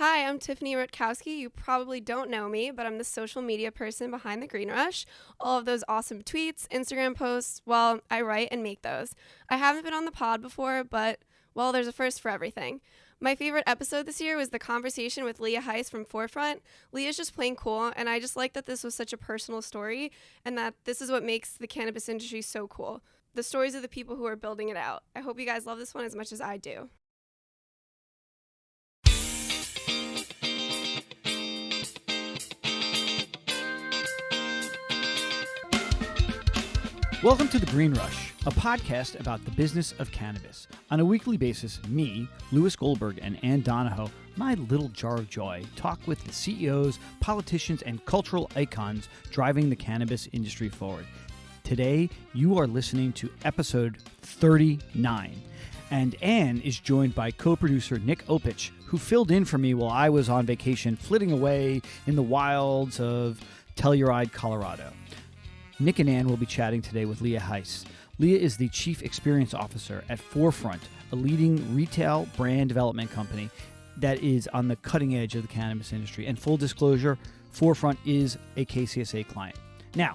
Hi, I'm Tiffany Rutkowski. You probably don't know me, but I'm the social media person behind the Green Rush. All of those awesome tweets, Instagram posts, well, I write and make those. I haven't been on the pod before, but, well, there's a first for everything. My favorite episode this year was the conversation with Leah Heise from Forefront. Leah's just plain cool, and I just like that this was such a personal story and that this is what makes the cannabis industry so cool. The stories of the people who are building it out. I hope you guys love this one as much as I do. Welcome to The Green Rush, a podcast about the business of cannabis. On a weekly basis, me, Louis Goldberg, and Ann Donohoe, my little jar of joy, talk with the CEOs, politicians, and cultural icons driving the cannabis industry forward. Today, you are listening to episode 39, and Ann is joined by co-producer Nick Opich, who filled in for me while I was on vacation flitting away in the wilds of Telluride, Colorado. Nick and Ann will be chatting today with Leah Heise. Leah is the Chief Experience Officer at Forefront, a leading retail brand development company that is on the cutting edge of the cannabis industry. And full disclosure, Forefront is a KCSA client. Now,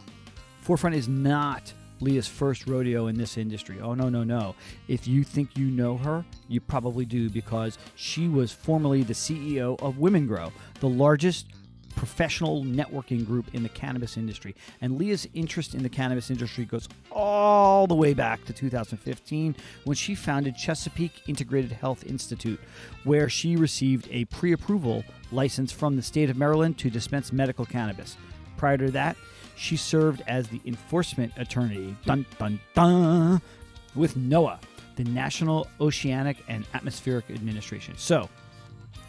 Forefront is not Leah's first rodeo in this industry. Oh, no. If you think you know her, you probably do, because she was formerly the CEO of Women Grow, the largest professional networking group in the cannabis industry. And Leah's interest in the cannabis industry goes all the way back to 2015 when she founded Chesapeake Integrated Health Institute, where she received a pre-approval license from the state of Maryland to dispense medical cannabis. Prior to that, she served as the enforcement attorney with NOAA, the National Oceanic and Atmospheric Administration. So,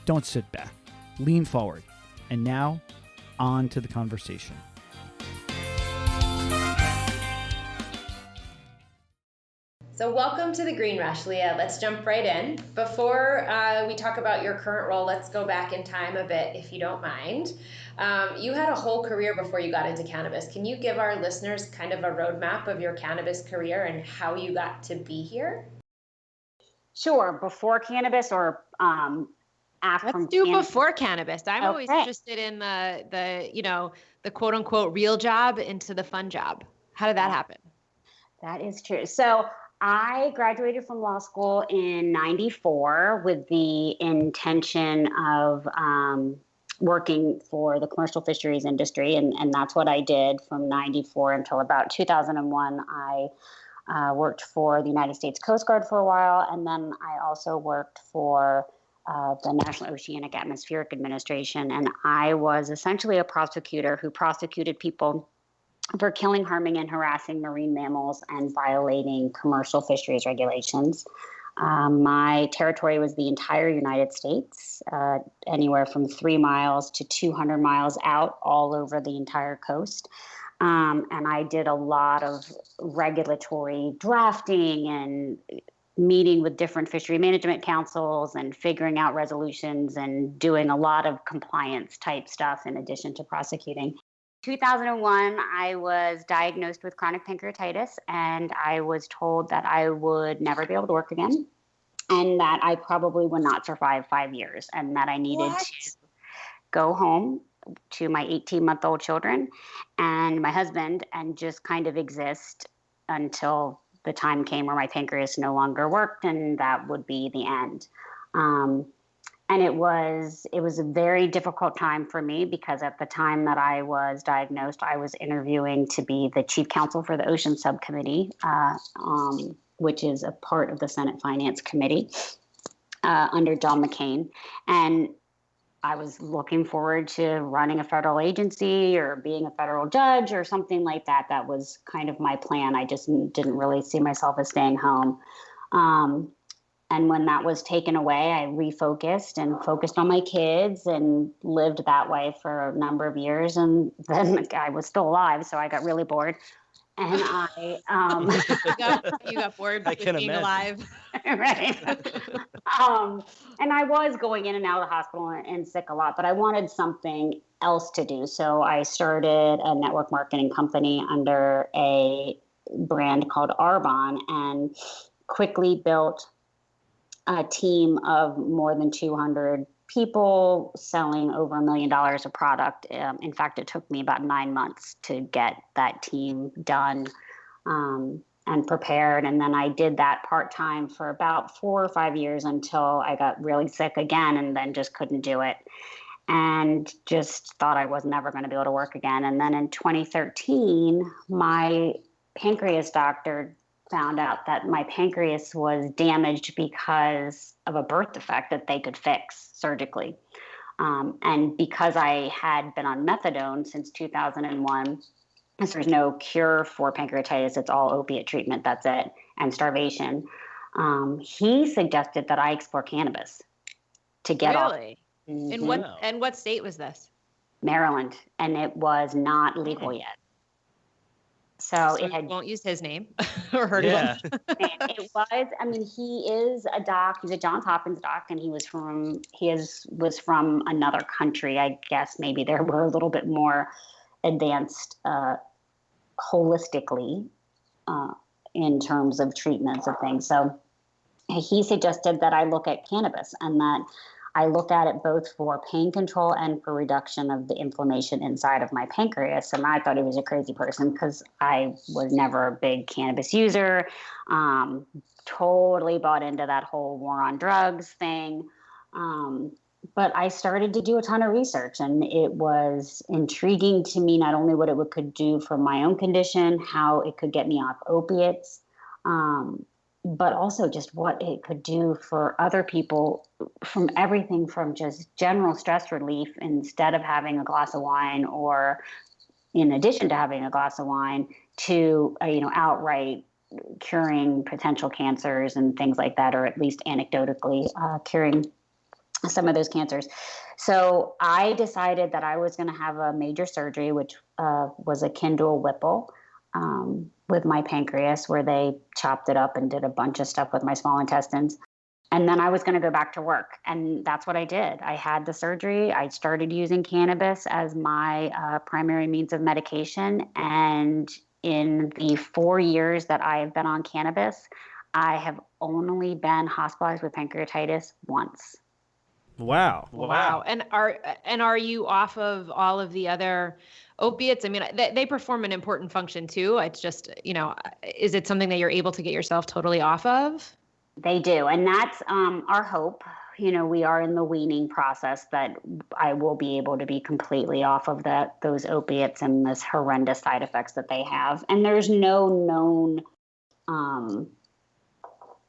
don't sit back. Lean forward. And now, on to the conversation. So welcome to the Green Rush, Leah. Let's jump right in. Before we talk about your current role, let's go back in time a bit, if you don't mind. You had a whole career before you got into cannabis. Can you give our listeners kind of a roadmap of your cannabis career and how you got to be here? Sure. Before cannabis or after? Let's do before cannabis. I'm always interested in the quote unquote real job into the fun job. How did that happen? That is true. So I graduated from law school in '94 with the intention of working for the commercial fisheries industry. And that's what I did from '94 until about 2001. I worked for the United States Coast Guard for a while. And then I also worked for the National Oceanic Atmospheric Administration. And I was essentially a prosecutor who prosecuted people for killing, harming, and harassing marine mammals and violating commercial fisheries regulations. My territory was the entire United States, anywhere from 3 miles to 200 miles out, all over the entire coast. And I did a lot of regulatory drafting and meeting with different fishery management councils and figuring out resolutions and doing a lot of compliance type stuff in addition to prosecuting. 2001, I was diagnosed with chronic pancreatitis, and I was told that I would never be able to work again and that I probably would not survive 5 years and that I needed to go home to my 18-month-old children and my husband and just kind of exist until the time came where my pancreas no longer worked, and that would be the end. And it was a very difficult time for me because at the time that I was diagnosed, I was interviewing to be the chief counsel for the Ocean Subcommittee, which is a part of the Senate Finance Committee under John McCain. And I was looking forward to running a federal agency or being a federal judge or something like that. That was kind of my plan. I just didn't really see myself as staying home. And when that was taken away, I refocused and focused on my kids and lived that way for a number of years. And then I was still alive, so I got really bored. And I you got bored with being alive. Right. And I was going in and out of the hospital and sick a lot, but I wanted something else to do. So I started a network marketing company under a brand called Arbonne and quickly built a team of more than 200 people selling over $1 million of product. In fact, it took me about 9 months to get that team done and prepared. And then I did that part-time for about 4 or 5 years until I got really sick again and then just couldn't do it. And just thought I was never going to be able to work again. And then in 2013, my pancreas doctor found out that my pancreas was damaged because of a birth defect that they could fix surgically. And because I had been on methadone since 2001, since there's no cure for pancreatitis, it's all opiate treatment, that's it, and starvation, he suggested that I explore cannabis to get off. Really? Mm-hmm. In what state was this? Maryland, and it was not legal yet. So it had. Won't use his name or her name. It was. I mean, he is a doc. He's a Johns Hopkins doc, and he was from another country. I guess maybe they were a little bit more advanced holistically in terms of treatments of things. So he suggested that I look at cannabis and that I look at it both for pain control and for reduction of the inflammation inside of my pancreas. And I thought he was a crazy person because I was never a big cannabis user, totally bought into that whole war on drugs thing. But I started to do a ton of research, and it was intriguing to me, not only what it could do for my own condition, how it could get me off opiates, but also just what it could do for other people, from everything from just general stress relief instead of having a glass of wine, or in addition to having a glass of wine, to outright curing potential cancers and things like that, or at least anecdotally curing some of those cancers. So I decided that I was going to have a major surgery, which was akin to a Whipple, with my pancreas, where they chopped it up and did a bunch of stuff with my small intestines. And then I was going to go back to work. And that's what I did. I had the surgery. I started using cannabis as my primary means of medication. And in the 4 years that I have been on cannabis, I have only been hospitalized with pancreatitis once. Wow. And are you off of all of the other opiates? I mean, they perform an important function too. It's just, is it something that you're able to get yourself totally off of? They do. And that's our hope. We are in the weaning process that I will be able to be completely off of those opiates and this horrendous side effects that they have. And there's no known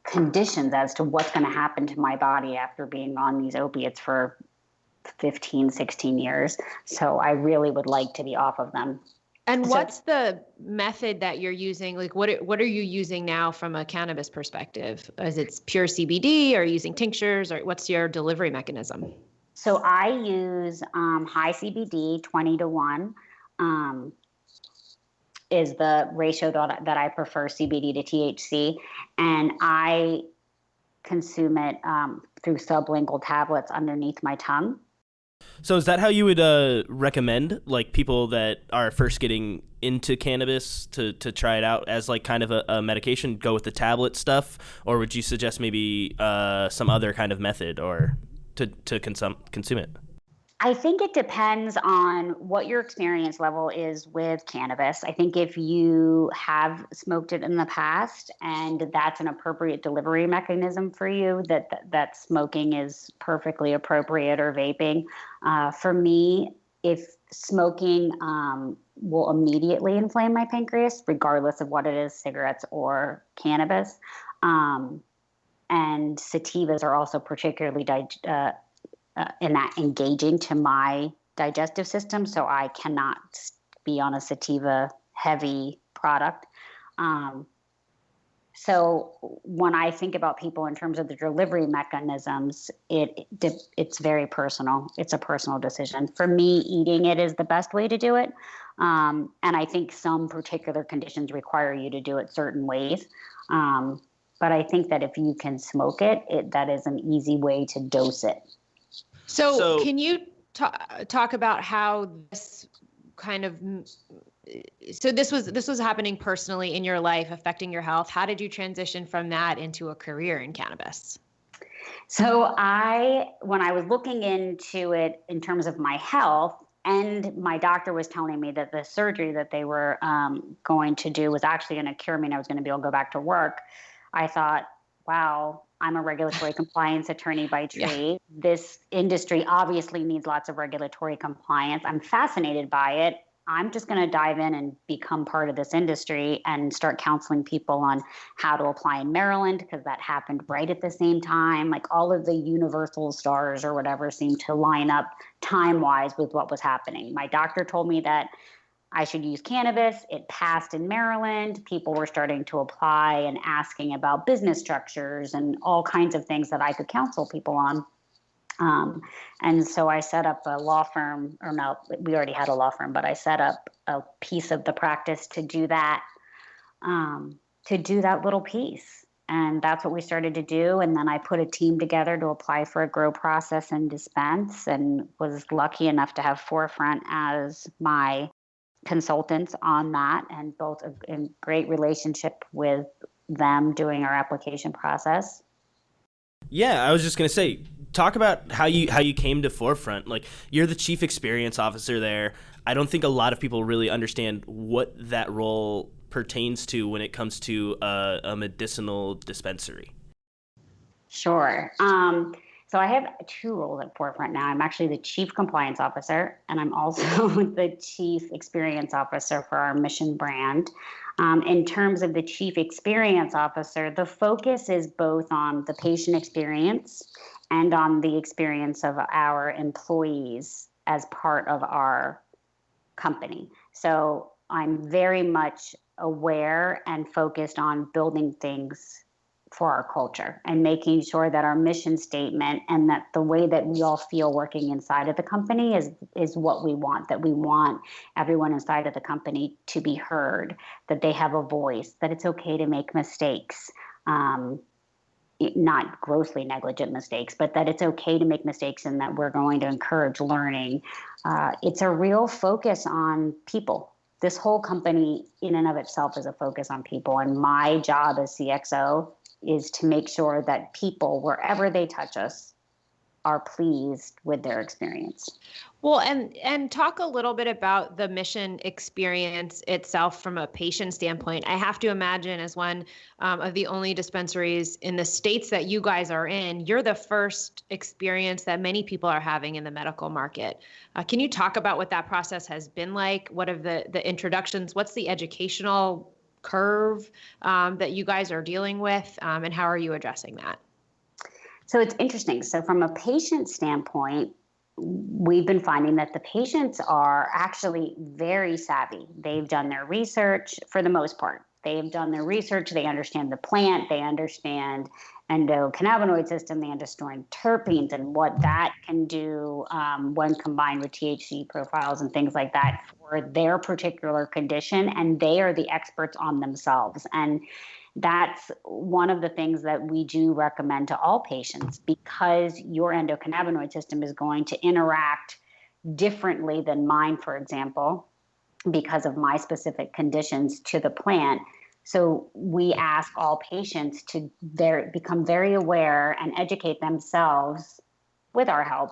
conditions as to what's going to happen to my body after being on these opiates for 15, 16 years. So I really would like to be off of them. And what's the method that you're using? Like, what are you using now from a cannabis perspective? Is it pure CBD, or are you using tinctures, or what's your delivery mechanism? So I use high CBD, 20-1. Is the ratio that I prefer, CBD to THC. And I consume it through sublingual tablets underneath my tongue. So is that how you would recommend, like, people that are first getting into cannabis to try it out as like kind of a medication, go with the tablet stuff? Or would you suggest maybe some other kind of method or to consume it? I think it depends on what your experience level is with cannabis. I think if you have smoked it in the past and that's an appropriate delivery mechanism for you, that smoking is perfectly appropriate, or vaping. For me, if smoking will immediately inflame my pancreas, regardless of what it is, cigarettes or cannabis. And sativas are also particularly in that engaging to my digestive system. So I cannot be on a sativa heavy product. So when I think about people in terms of the delivery mechanisms, it's very personal. It's a personal decision. For me, eating it is the best way to do it. And I think some particular conditions require you to do it certain ways. But I think that if you can smoke it, that is an easy way to dose it. So can you talk about how this kind of, so this was happening personally in your life, affecting your health. How did you transition from that into a career in cannabis? So when I was looking into it in terms of my health, and my doctor was telling me that the surgery that they were going to do was actually going to cure me and I was going to be able to go back to work, I thought, wow, I'm a regulatory compliance attorney by trade. Yeah. This industry obviously needs lots of regulatory compliance. I'm fascinated by it. I'm just going to dive in and become part of this industry and start counseling people on how to apply in Maryland, because that happened right at the same time. Like all of the universal stars or whatever seemed to line up time-wise with what was happening. My doctor told me that I should use cannabis. It passed in Maryland. People were starting to apply and asking about business structures and all kinds of things that I could counsel people on. And so I set up a law firm, or no, we already had a law firm, but I set up a piece of the practice to do that little piece. And that's what we started to do. And then I put a team together to apply for a grow, process, and dispense, and was lucky enough to have Forefront as my consultants on that, and built a great relationship with them doing our application process. Yeah, I was just gonna say, talk about how you came to Forefront. Like, you're the chief experience officer there. I don't think a lot of people really understand what that role pertains to when it comes to a medicinal dispensary. Sure. So I have two roles at Forefront now. I'm actually the chief compliance officer, and I'm also the chief experience officer for our mission brand. In terms of the chief experience officer, the focus is both on the patient experience and on the experience of our employees as part of our company. So I'm very much aware and focused on building things for our culture and making sure that our mission statement and that the way that we all feel working inside of the company is what we want, that we want everyone inside of the company to be heard, that they have a voice, that it's okay to make mistakes, not grossly negligent mistakes, but that it's okay to make mistakes and that we're going to encourage learning. It's a real focus on people. This whole company in and of itself is a focus on people. And my job as CXO is to make sure that people, wherever they touch us, are pleased with their experience. Well, and talk a little bit about the mission experience itself from a patient standpoint. I have to imagine, as one of the only dispensaries in the states that you guys are in, you're the first experience that many people are having in the medical market. Can you talk about what that process has been like? What are the introductions? What's the educational curve that you guys are dealing with, and how are you addressing that? So it's interesting. So from a patient standpoint, we've been finding that the patients are actually very savvy. They've done their research for the most part. They've done their research. They understand the plant. They understand endocannabinoid system. They understand terpenes and what that can do when combined with THC profiles and things like that for their particular condition. And they are the experts on themselves. And that's one of the things that we do recommend to all patients, because your endocannabinoid system is going to interact differently than mine, for example, because of my specific conditions to the plant. So we ask all patients to become very aware and educate themselves, with our help,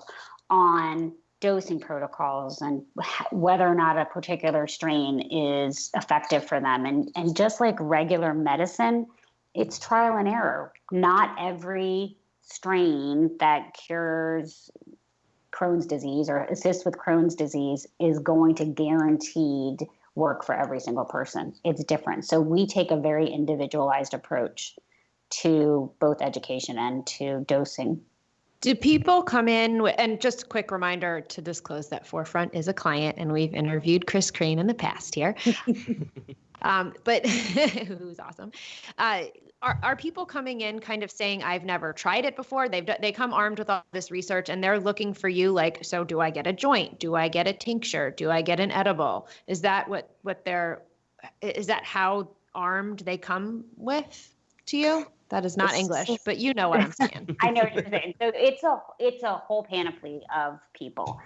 on dosing protocols and whether or not a particular strain is effective for them. And just like regular medicine, it's trial and error. Not every strain that cures Crohn's disease or assists with Crohn's disease is going to guaranteed work for every single person. It's different. So we take a very individualized approach to both education and to dosing. Do people come in, and just a quick reminder to disclose that Forefront is a client, and we've interviewed Chris Crane in the past here, but who's awesome. Are people coming in kind of saying, I've never tried it before? They come armed with all this research and they're looking for you, like, so do I get a joint? Do I get a tincture? Do I get an edible? Is that is that how armed they come with to you? That is not English, but you know what I'm saying. I know what you're saying. So it's a whole panoply of people.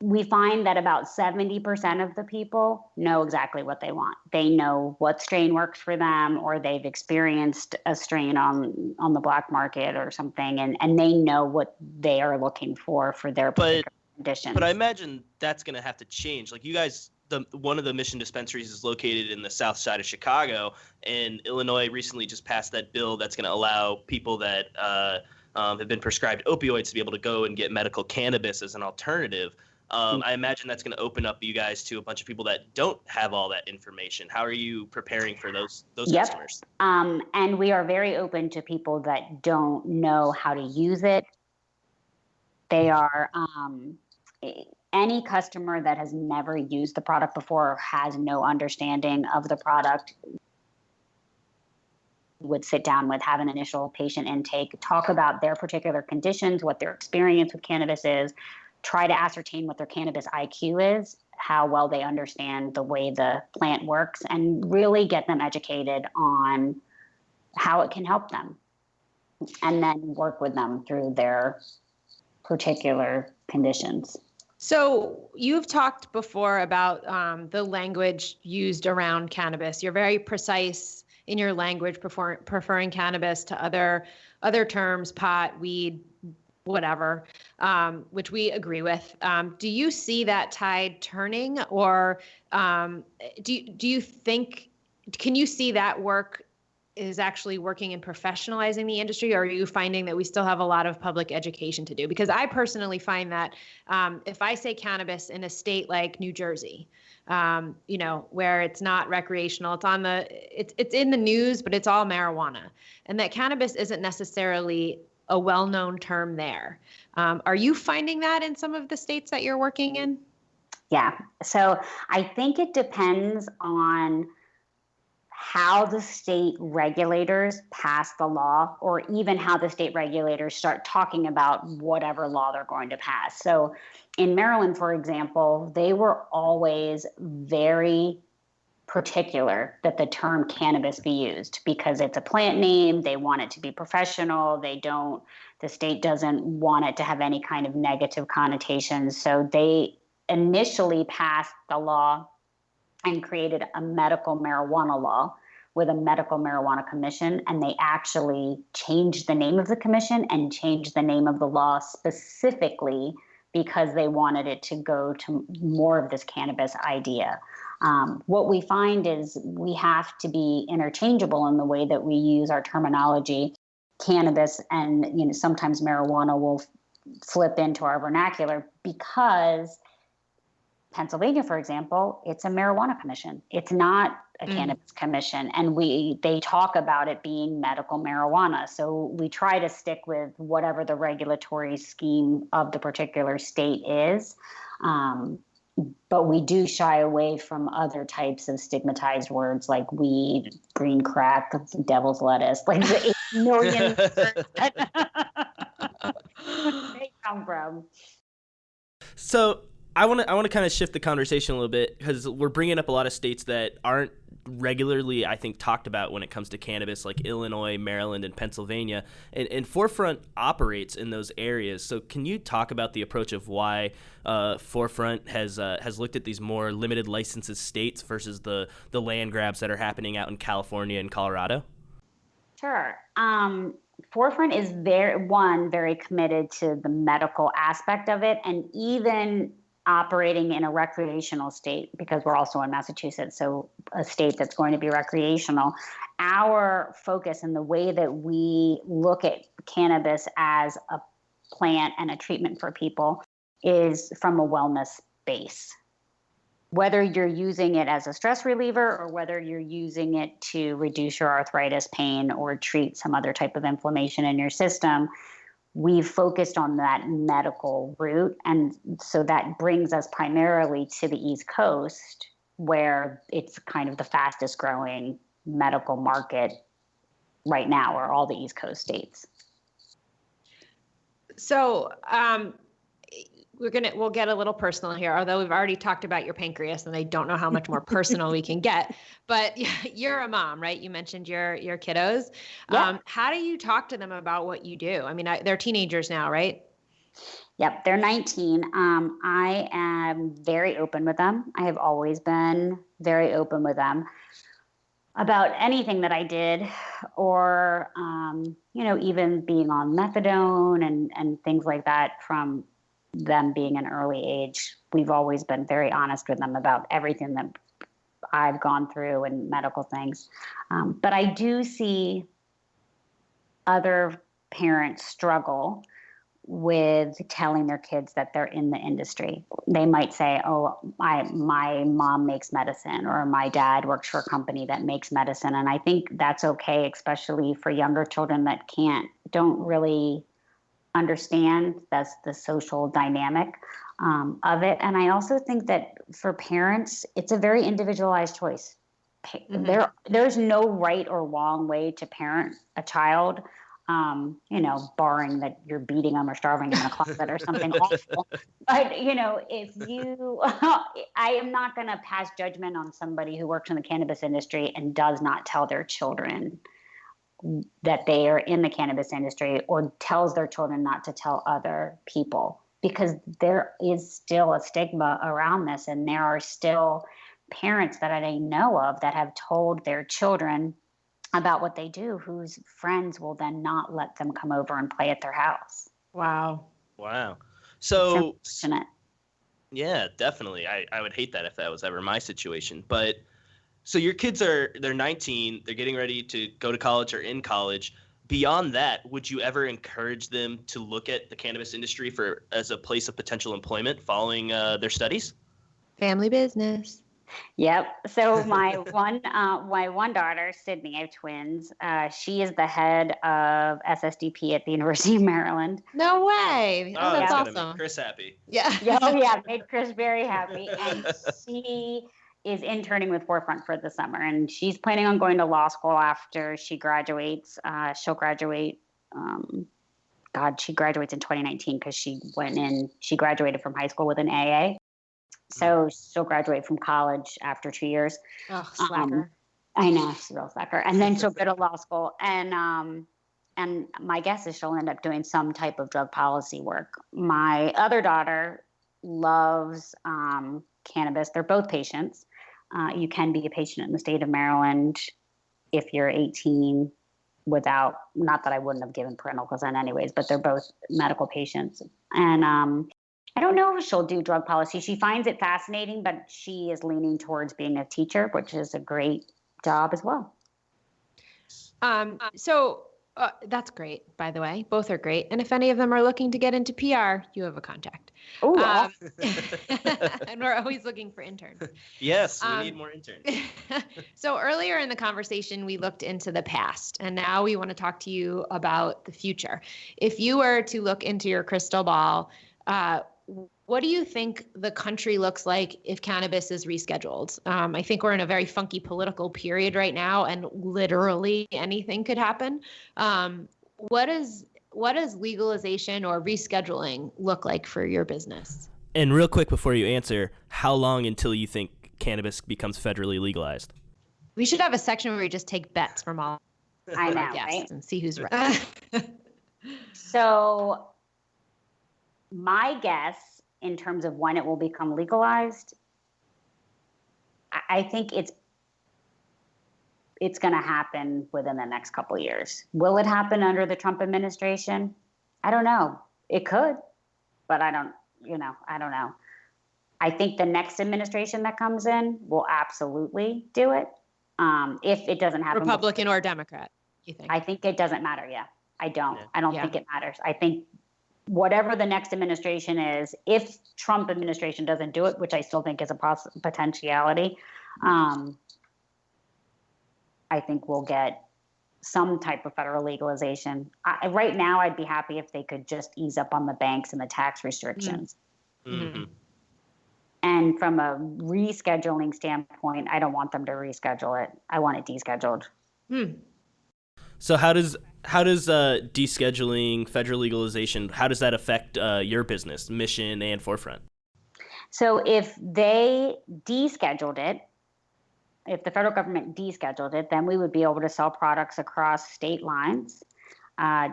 we find that about 70% of the people know exactly what they want. They know what strain works for them, or they've experienced a strain on the black market or something, and they know what they are looking for their particular conditions. But I imagine that's going to have to change. Like you guys, one of the Mission dispensaries is located in the south side of Chicago, and Illinois recently just passed that bill that's going to allow people that have been prescribed opioids to be able to go and get medical cannabis as an alternative. I imagine that's going to open up you guys to a bunch of people that don't have all that information. How are you preparing for those customers? And we are very open to people that don't know how to use it. They are any customer that has never used the product before or has no understanding of the product would sit down with, have an initial patient intake, talk about their particular conditions, what their experience with cannabis is, try to ascertain what their cannabis IQ is, how well they understand the way the plant works, and really get them educated on how it can help them, and then work with them through their particular conditions. So you've talked before about the language used around cannabis. You're very precise in your language, preferring cannabis to other terms, pot, weed, whatever, which we agree with. Do you see that tide turning, or do you think, can you see that work is actually working in professionalizing the industry, or are you finding that we still have a lot of public education to do? Because I personally find that if I say cannabis in a state like New Jersey, where it's not recreational, it's in the news, but it's all marijuana, and that cannabis isn't necessarily a well-known term there. Are you finding that in some of the states that you're working in? Yeah. So I think it depends on how the state regulators pass the law, or even how the state regulators start talking about whatever law they're going to pass. So in Maryland, for example, they were always very particular that the term cannabis be used because it's a plant name. They want it to be professional. The state doesn't want it to have any kind of negative connotations. So they initially passed the law and created a medical marijuana law with a medical marijuana commission. And they actually changed the name of the commission and changed the name of the law specifically because they wanted it to go to more of this cannabis idea. What we find is we have to be interchangeable in the way that we use our terminology. Cannabis and sometimes marijuana will flip into our vernacular because Pennsylvania, for example, it's a marijuana commission. It's not a cannabis commission. And they talk about it being medical marijuana. So we try to stick with whatever the regulatory scheme of the particular state is. But we do shy away from other types of stigmatized words like weed, green crack, devil's lettuce, like the 8 million they come from. So I want to kind of shift the conversation a little bit because we're bringing up a lot of states that aren't regularly, I think, talked about when it comes to cannabis, like Illinois, Maryland, and Pennsylvania. And Forefront operates in those areas. So can you talk about the approach of why Forefront has looked at these more limited licenses states versus the land grabs that are happening out in California and Colorado? Sure. Forefront is very committed to the medical aspect of it, and even operating in a recreational state, because we're also in Massachusetts, so a state that's going to be recreational. Our focus and the way that we look at cannabis as a plant and a treatment for people is from a wellness base. Whether you're using it as a stress reliever or whether you're using it to reduce your arthritis pain or treat some other type of inflammation in your system, we've focused on that medical route. And so that brings us primarily to the East Coast, where it's kind of the fastest growing medical market right now, or all the East Coast states. So we'll get a little personal here, although we've already talked about your pancreas and I don't know how much more personal we can get, but you're a mom, right? You mentioned your kiddos. Yeah. How do you talk to them about what you do? I mean, they're teenagers now, right? Yep, they're 19. I am very open with them. I have always been very open with them about anything that I did, or even being on methadone and things like that from them being an early age. We've always been very honest with them about everything that I've gone through and medical things. But I do see other parents struggle with telling their kids that they're in the industry. They might say, oh, my mom makes medicine, or my dad works for a company that makes medicine. And I think that's okay, especially for younger children that don't really understand that's the social dynamic of it. And I also think that for parents, it's a very individualized choice. There's no right or wrong way to parent a child. Barring that you're beating them or starving them in a closet or something awful. But, I am not going to pass judgment on somebody who works in the cannabis industry and does not tell their children that they are in the cannabis industry, or tells their children not to tell other people, because there is still a stigma around this. And there are still parents that I know of that have told their children about what they do, whose friends will then not let them come over and play at their house. Wow. So, it's unfortunate. Yeah, definitely. I would hate that if that was ever my situation. But so your kids they're 19, they're getting ready to go to college or in college. Beyond that, would you ever encourage them to look at the cannabis industry as a place of potential employment following their studies? Family business. Yep. So my one daughter, Sydney, I have twins. She is the head of SSDP at the University of Maryland. No way. Oh, that's awesome. Make Chris happy. Yeah. Made Chris very happy. And she is interning with Forefront for the summer, and she's planning on going to law school after she graduates. She'll graduate. She graduates in 2019 because she graduated from high school with an AA. So she'll graduate from college after 2 years. Oh, slacker. I know, she's a real slacker. And then she'll go to law school. And my guess is she'll end up doing some type of drug policy work. My other daughter loves cannabis. They're both patients. You can be a patient in the state of Maryland if you're 18 not that I wouldn't have given parental consent anyways, but they're both medical patients. And I don't know if she'll do drug policy. She finds it fascinating, but she is leaning towards being a teacher, which is a great job as well. So that's great, by the way. Both are great. And if any of them are looking to get into PR, you have a contact. Oh, and we're always looking for interns. Yes, we need more interns. So earlier in the conversation, we looked into the past, and now we want to talk to you about the future. If you were to look into your crystal ball, what do you think the country looks like if cannabis is rescheduled? I think we're in a very funky political period right now, and literally anything could happen. What does legalization or rescheduling look like for your business? And real quick before you answer, how long until you think cannabis becomes federally legalized? We should have a section where we just take bets from all I know, our guests, right? and see who's right. So my guess in terms of when it will become legalized, I think it's going to happen within the next couple of years. Will it happen under the Trump administration? I don't know. It could, but I don't know. I think the next administration that comes in will absolutely do it. If it doesn't happen, Republican or Democrat, you think? I think it doesn't matter. Yeah, I don't. Yeah. I don't think it matters. I think whatever the next administration is, if Trump administration doesn't do it, which I still think is a potentiality, I think we'll get some type of federal legalization. Right now, I'd be happy if they could just ease up on the banks and the tax restrictions. Mm-hmm. And from a rescheduling standpoint, I don't want them to reschedule it. I want it descheduled. So how does descheduling, federal legalization, how does that affect your business, Mission and Forefront? So if they descheduled it, if the federal government descheduled it, then we would be able to sell products across state lines.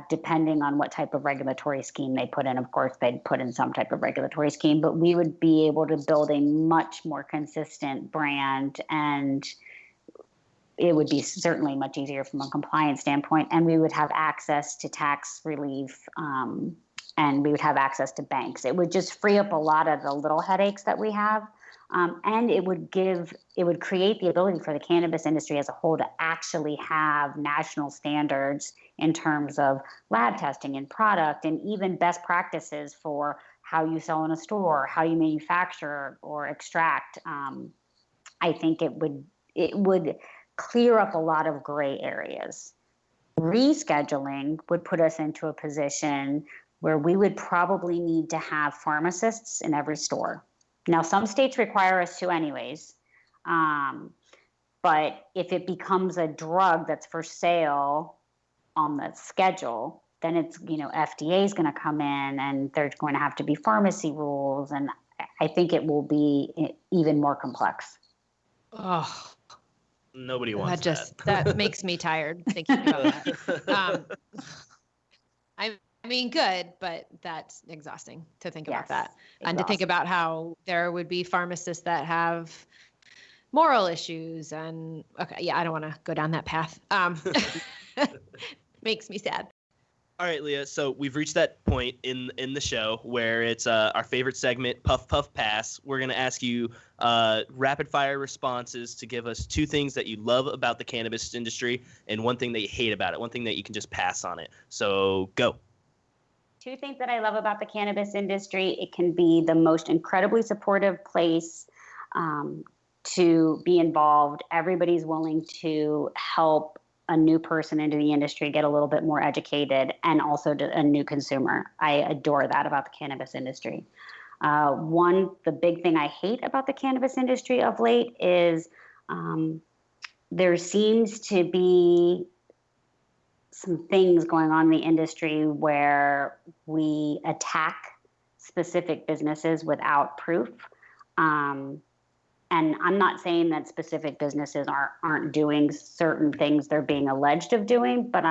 depending on what type of regulatory scheme they put in. Of course, they'd put in some type of regulatory scheme, but we would be able to build a much more consistent brand, and it would be certainly much easier from a compliance standpoint. And we would have access to tax relief, and we would have access to banks. It would just free up a lot of the little headaches that we have. And it would create the ability for the cannabis industry as a whole to actually have national standards in terms of lab testing and product, and even best practices for how you sell in a store, how you manufacture or extract. I think it would clear up a lot of gray areas. Rescheduling would put us into a position where we would probably need to have pharmacists in every store. Now, some states require us to anyways, but if it becomes a drug that's for sale on the schedule, then it's, FDA is going to come in, and there's going to have to be pharmacy rules, and I think it will be even more complex. Oh, nobody wants that makes me tired thinking about that. I mean, good, but that's exhausting to think about that. And to think about how there would be pharmacists that have moral issues and, I don't want to go down that path. Makes me sad. All right, Leah. So we've reached that point in the show where it's our favorite segment, Puff Puff Pass. We're going to ask you rapid fire responses to give us 2 things that you love about the cannabis industry and 1 thing that you hate about it, 1 thing that you can just pass on it. So go. 2 things that I love about the cannabis industry: it can be the most incredibly supportive place to be involved. Everybody's willing to help a new person into the industry get a little bit more educated, and also a new consumer. I adore that about the cannabis industry. The big thing I hate about the cannabis industry of late is there seems to be some things going on in the industry where we attack specific businesses without proof. And I'm not saying that specific businesses aren't doing certain things they're being alleged of doing, but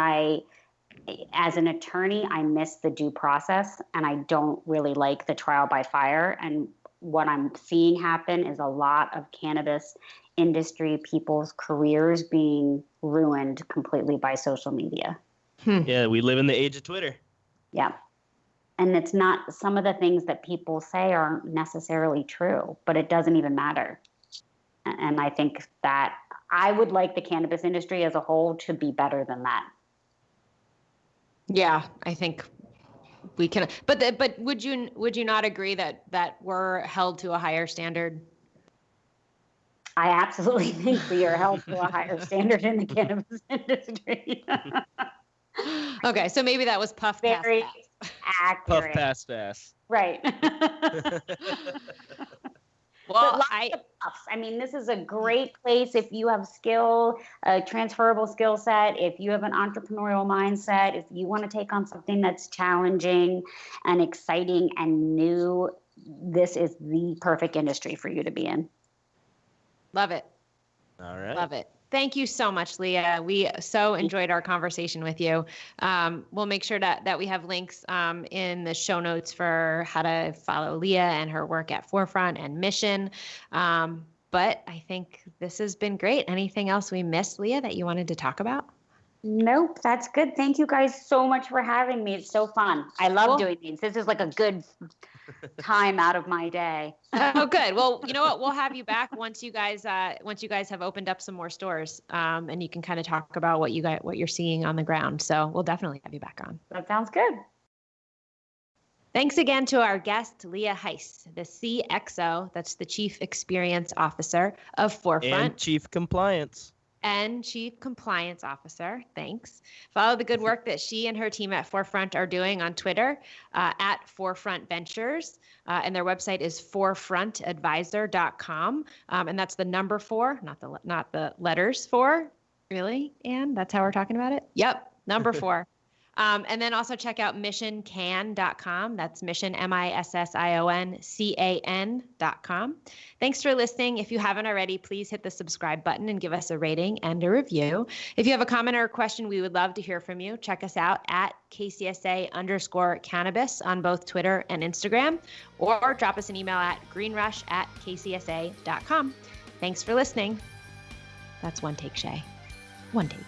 as an attorney, I miss the due process, and I don't really like the trial by fire. And what I'm seeing happen is a lot of cannabis industry people's careers being ruined completely by social media. Yeah, we live in the age of Twitter. Yeah. And it's not, some of the things that people say aren't necessarily true, but it doesn't even matter. And I think that I would like the cannabis industry as a whole to be better than that. Yeah, I think we can. But would you not agree that we're held to a higher standard? I absolutely think we are held to a higher standard in the cannabis industry. Okay, so maybe that was puff very pass accurate. Puff pass fast. Right. Well, I mean, this is a great place if you have skill, a transferable skill set, if you have an entrepreneurial mindset, if you want to take on something that's challenging and exciting and new, this is the perfect industry for you to be in. Love it. All right. Love it. Thank you so much, Leah. We so enjoyed our conversation with you. We'll make sure that we have links in the show notes for how to follow Leah and her work at Forefront and Mission. But I think this has been great. Anything else we missed, Leah, that you wanted to talk about? Nope, that's good. Thank you guys so much for having me. It's so fun. I love doing these. This is like a good time out of my day. Oh, good. Well, you know what? We'll have you back once you guys have opened up some more stores, and you can kind of talk about what you're seeing on the ground. So we'll definitely have you back on. That sounds good. Thanks again to our guest, Leah Heise, the CXO, that's the Chief Experience Officer of Forefront. And Chief Compliance. And Chief Compliance Officer. Thanks. Follow the good work that she and her team at Forefront are doing on Twitter at Forefront Ventures. And their website is forefrontadvisor.com. And that's the number 4, not the letters 4. Really, Anne? That's how we're talking about it? Yep, number 4. And then also check out missioncan.com. That's mission, MISSIONCAN.com. Thanks for listening. If you haven't already, please hit the subscribe button and give us a rating and a review. If you have a comment or a question, we would love to hear from you. Check us out at KCSA_cannabis on both Twitter and Instagram, or drop us an email at greenrush@kcsa.com. Thanks for listening. That's one take, Shea. One take.